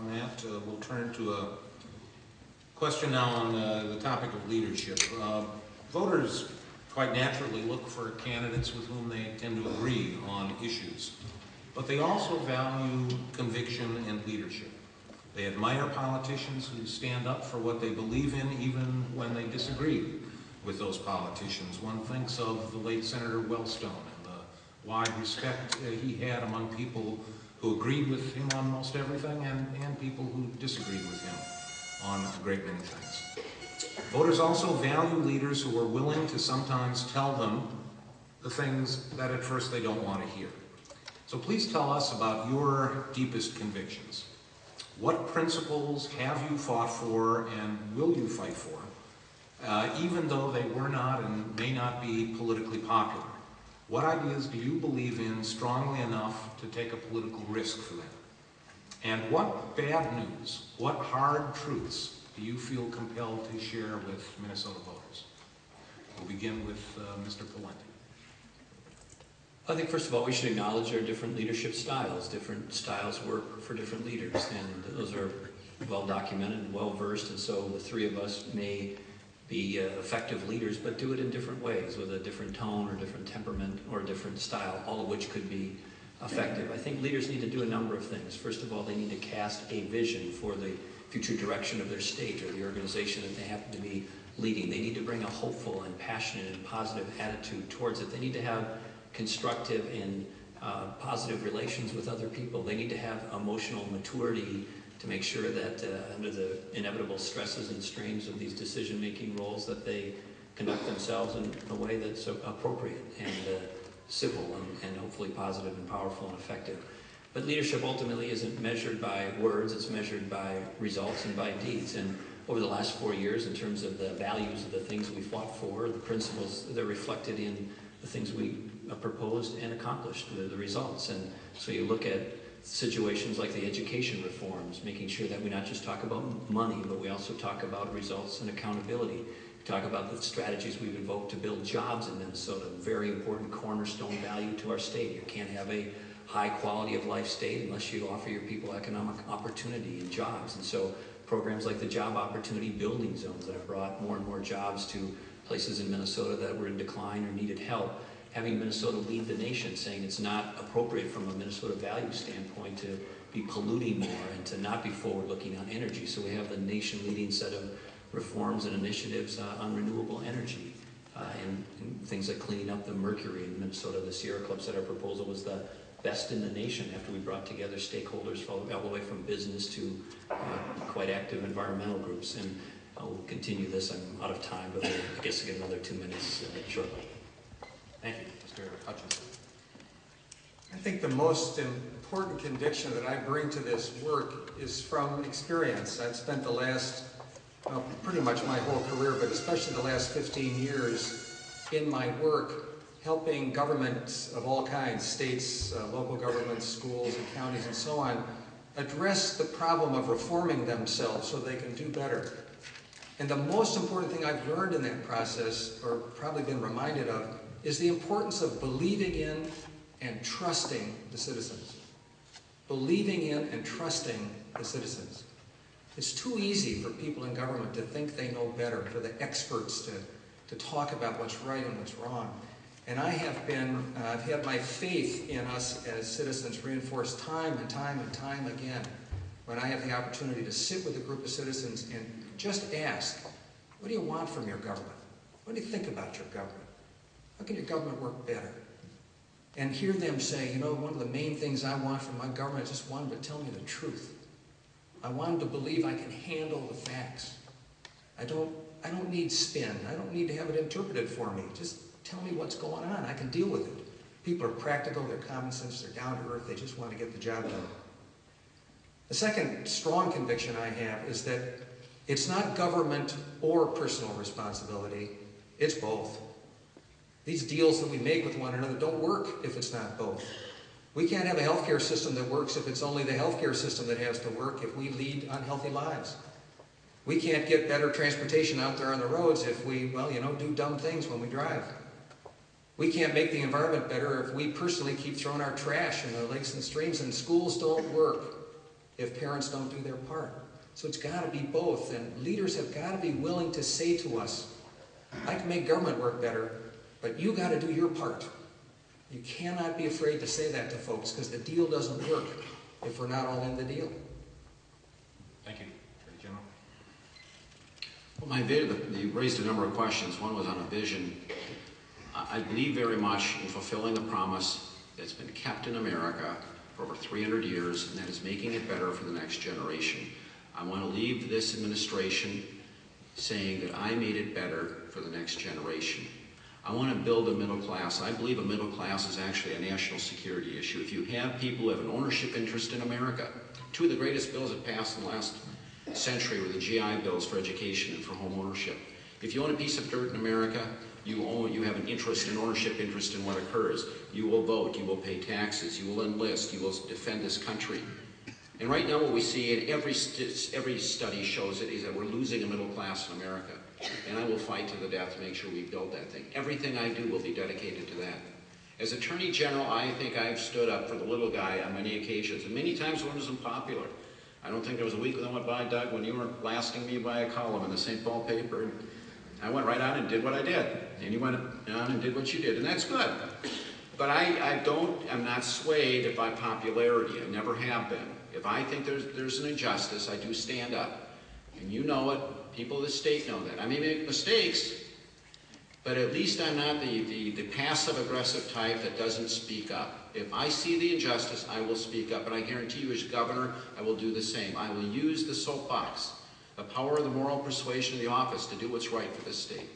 on that. We'll turn to a question now on the topic of leadership. Voters quite naturally look for candidates with whom they tend to agree on issues, but they also value conviction and leadership. They admire politicians who stand up for what they believe in even when they disagree with those politicians. One thinks of the late Senator Wellstone and the wide respect he had among people who agreed with him on most everything and people who disagreed with him on a great many things. Voters also value leaders who are willing to sometimes tell them the things that at first they don't want to hear. So please tell us about your deepest convictions. What principles have you fought for and will you fight for, even though they were not and may not be politically popular? What ideas do you believe in strongly enough to take a political risk for them? And what bad news, what hard truths do you feel compelled to share with Minnesota voters? We'll begin with Mr. Pawlenty. I think first of all we should acknowledge there are different leadership styles. Different styles work for different leaders, and those are well documented and well versed, and so the three of us may be effective leaders, but do it in different ways with a different tone or different temperament or a different style, all of which could be effective. I think leaders need to do a number of things. First of all, they need to cast a vision for the future direction of their state or the organization that they happen to be leading. They need to bring a hopeful and passionate and positive attitude towards it. They need to have constructive and positive relations with other people. They need to have emotional maturity to make sure that under the inevitable stresses and strains of these decision-making roles that they conduct themselves in a way that's appropriate and civil and hopefully positive and powerful and effective. But leadership ultimately isn't measured by words, it's measured by results and by deeds. And over the last 4 years, in terms of the values of the things we fought for, the principles, they're reflected in the things we proposed and accomplished, the results. And so you look at situations like the education reforms, making sure that we not just talk about money, but we also talk about results and accountability. We talk about the strategies we've invoked to build jobs in Minnesota, a very important cornerstone value to our state. You can't have a high quality of life state unless you offer your people economic opportunity and jobs. And so programs like the Job Opportunity Building Zones that have brought more and more jobs to places in Minnesota that were in decline or needed help. Having Minnesota lead the nation, saying it's not appropriate from a Minnesota value standpoint to be polluting more and to not be forward-looking on energy. So we have the nation-leading set of reforms and initiatives on renewable energy and things like cleaning up the mercury in Minnesota. The Sierra Club said our proposal was the best in the nation after we brought together stakeholders all the way from business to quite active environmental groups. And we'll continue this. I'm out of time, but I guess I'll get another 2 minutes shortly. Thank you, Mr. Hutchinson. I think the most important conviction that I bring to this work is from experience. I've spent the last, well, pretty much my whole career, but especially the last 15 years in my work, helping governments of all kinds, states, local governments, schools, and counties, and so on, address the problem of reforming themselves so they can do better. And the most important thing I've learned in that process, or probably been reminded of, is the importance of believing in and trusting the citizens. Believing in and trusting the citizens. It's too easy for people in government to think they know better, for the experts to talk about what's right and what's wrong. And I've had my faith in us as citizens reinforced time and time and time again when I have the opportunity to sit with a group of citizens and just ask, what do you want from your government? What do you think about your government? How can your government work better? And hear them say, you know, one of the main things I want from my government, I just want them to tell me the truth. I want them to believe I can handle the facts. I don't need spin. I don't need to have it interpreted for me. Just tell me what's going on. I can deal with it. People are practical, they're common sense, they're down to earth, they just want to get the job done. The second strong conviction I have is that it's not government or personal responsibility, it's both. These deals that we make with one another don't work if it's not both. We can't have a healthcare system that works if it's only the healthcare system that has to work if we lead unhealthy lives. We can't get better transportation out there on the roads if we, well, you know, do dumb things when we drive. We can't make the environment better if we personally keep throwing our trash in the lakes and streams, and schools don't work if parents don't do their part. So it's got to be both, and leaders have got to be willing to say to us, I can make government work better, but you got to do your part. You cannot be afraid to say that to folks, because the deal doesn't work if we're not all in the deal. Thank you. Attorney General. Well, you raised a number of questions. One was on a vision. I believe very much in fulfilling a promise that's been kept in America for over 300 years, and that is making it better for the next generation. I want to leave this administration saying that I made it better for the next generation. I want to build a middle class. I believe a middle class is actually a national security issue. If you have people who have an ownership interest in America, two of the greatest bills that passed in the last century were the GI bills for education and for home ownership. If you own a piece of dirt in America, you have an interest, an ownership interest in what occurs. You will vote, you will pay taxes, you will enlist, you will defend this country. And right now what we see, and every study shows it, is that we're losing a middle class in America. And I will fight to the death to make sure we build that thing. Everything I do will be dedicated to that. As Attorney General, I think I've stood up for the little guy on many occasions, and many times when it was unpopular. I don't think there was a week that went by, Doug, when you were blasting me by a column in the St. Paul paper. And I went right on and did what I did. And you went on and did what you did, and that's good. But I'm not swayed by popularity. I never have been. If I think there's an injustice, I do stand up. And you know it. People of the state know that. I may make mistakes, but at least I'm not the passive-aggressive type that doesn't speak up. If I see the injustice, I will speak up. And I guarantee you, as governor, I will do the same. I will use the soapbox, the power of the moral persuasion of the office, to do what's right for this state.